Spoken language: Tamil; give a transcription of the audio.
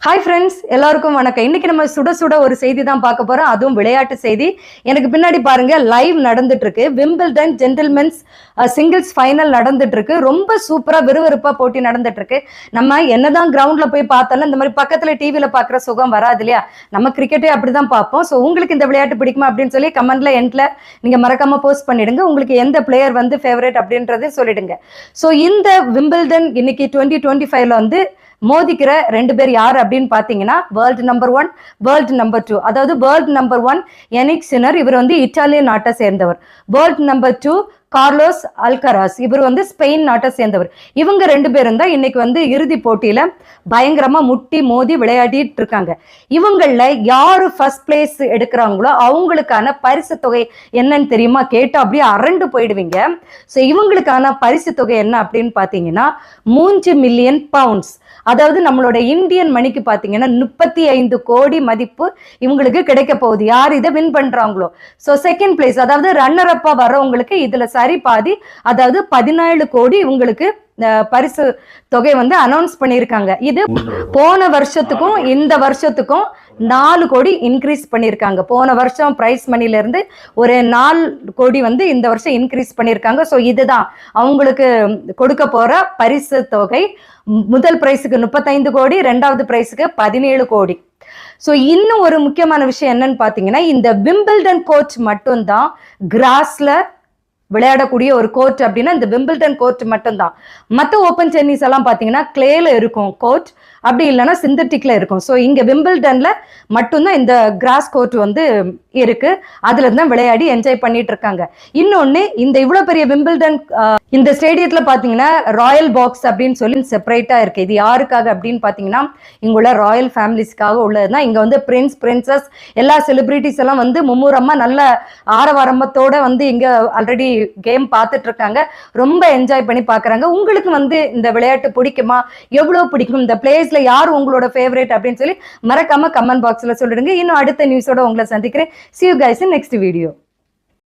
ஹாய் ஃப்ரெண்ட்ஸ், எல்லாருக்கும் வணக்கம். இன்னைக்கு நம்ம சுட சுட ஒரு செய்தி தான் பார்க்க போறோம். அதுவும் விளையாட்டு செய்தி. எனக்கு பின்னாடி பாருங்க, லைவ் நடந்துட்டு இருக்கு. விம்பிள்டன் ஜென்டில்மென்ஸ் சிங்கிள்ஸ் ஃபைனல் நடந்துட்டு இருக்கு. ரொம்ப சூப்பரா விறுவிறுப்பா போட்டி நடந்துட்டு இருக்கு. நம்ம என்னதான் கிரவுண்ட்ல போய் பார்த்தாலும் இந்த மாதிரி பக்கத்துல டிவில பாக்குற சுகம் வராது இல்லையா? நம்ம கிரிக்கெட்டே அப்படிதான் பார்ப்போம். ஸோ உங்களுக்கு இந்த விளையாட்டு பிடிக்குமா அப்படின்னு சொல்லி கமெண்ட்ல எண்ட்ல நீங்க மறக்காம போஸ்ட் பண்ணிடுங்க. உங்களுக்கு எந்த பிளேயர் வந்து ஃபேவரட் அப்படின்றத சொல்லிடுங்க. ஸோ இந்த விம்பிள்டன் இன்னைக்கு 2025ல வந்து மோதிக்கிற ரெண்டு பேர் யார் அப்படின்னு பாத்தீங்கன்னா, வேர்ல்டு நம்பர் 1, வேர்ல்டு நம்பர் 2. அதாவது வேர்ல்டு நம்பர் 1 எனிக் சினர், இவர் வந்து இத்தாலியன் நாட்டை சேர்ந்தவர். வேர்ல்டு நம்பர் 2 கார்லோஸ் அல்கராஸ், இவர் வந்து ஸ்பெயின் நாட்டை சேர்ந்தவர். இவங்க ரெண்டு பேரும் தான் இன்னைக்கு வந்து இறுதி போட்டியில பயங்கரமா முட்டி மோதி விளையாடிட்டு இருக்காங்க. இவங்கள யாரு ஃபர்ஸ்ட் பிளேஸ் எடுக்கிறாங்களோ அவங்களுக்கான பரிசு தொகை என்னன்னு தெரியுமா? கேட்டு அப்படியே அரண்டு போயிடுவீங்க. ஸோ இவங்களுக்கான பரிசு தொகை என்ன அப்படின்னு பாத்தீங்கன்னா 3 மில்லியன் பவுண்ட்ஸ். அதாவது நம்மளோட இந்தியன் மணிக்கு பாத்தீங்கன்னா 35 கோடி மதிப்பு இவங்களுக்கு கிடைக்க போகுது, யார் இதை வின் பண்றாங்களோ. ஸோ செகண்ட் பிளேஸ், அதாவது ரன்னர் அப்பா வரவங்களுக்கு இதுல சரி பாதி, அதாவது 17 கோடி இவங்களுக்கு பரிசு தொகை வந்து அனௌன்ஸ் பண்ணியிருக்காங்க. இது போன வருஷத்துக்கும் இந்த வருஷத்துக்கும் 4 கோடி இன்க்ரீஸ் பண்ணியிருக்காங்க. போன வருஷம் பிரைஸ் மணில இருந்து ஒரு 4 கோடி வந்து இந்த வருஷம் இன்க்ரீஸ் பண்ணியிருக்காங்க. ஸோ இதுதான் அவங்களுக்கு கொடுக்க போற பரிசு தொகை. முதல் பிரைஸுக்கு 35 கோடி, ரெண்டாவது பிரைஸுக்கு 17 கோடி. ஸோ இன்னும் ஒரு முக்கியமான விஷயம் என்னன்னு பாத்தீங்கன்னா, இந்த விம்பிள்டன் கோர்ட் மட்டும்தான் கிராஸ்ல விளையாடக்கூடிய ஒரு கோர்ட் அப்படின்னா இந்த விம்பிள்டன் கோர்ட் மட்டும்தான். மற்ற ஓப்பன் டென்னிஸ் எல்லாம் பார்த்தீங்கன்னா கிளேல இருக்கும் கோர்ட், அப்படி இல்லைன்னா சிந்தட்டிக்ல இருக்கும். ஸோ இங்கே விம்பிள்டன்ல மட்டும்தான் இந்த கிராஸ் கோர்ட் வந்து இருக்கு. அதுல தான் விளையாடி என்ஜாய் பண்ணிட்டு இருக்காங்க. இன்னொன்னு, இந்த இவ்வளோ பெரிய விம்பிள்டன் இந்த ஸ்டேடியத்துல பார்த்தீங்கன்னா ராயல் பாக்ஸ் அப்படின்னு சொல்லி செப்பரேட்டா இருக்கு. இது யாருக்காக அப்படின்னு பார்த்தீங்கன்னா இங்குள்ள ராயல் ஃபேமிலிஸ்க்காக உள்ளதுதான். இங்க வந்து பிரின்ஸ், பிரின்சஸ், எல்லா செலிபிரிட்டிஸ் எல்லாம் வந்து மும்முரமா நல்ல ஆரவாரம்பத்தோட வந்து இங்க ஆல்ரெடி கேம் பார்த்துட்டு இருக்காங்க. ரொம்ப என்ஜாய் பண்ணி பாக்குறாங்க. உங்களுக்கு வந்து இந்த விளையாட்டு பிடிக்குமா? எவ்வளவு பிடிக்கும்? இந்த பிளேஸ்ல யார் உங்களோட ஃபேவரட் அப்படின்னு சொல்லி மறக்காம கமெண்ட் பாக்ஸ்ல சொல்லிடுங்க. இன்னும் அடுத்த நியூஸோட உங்களை சந்திக்கிறேன். See you guys in next video.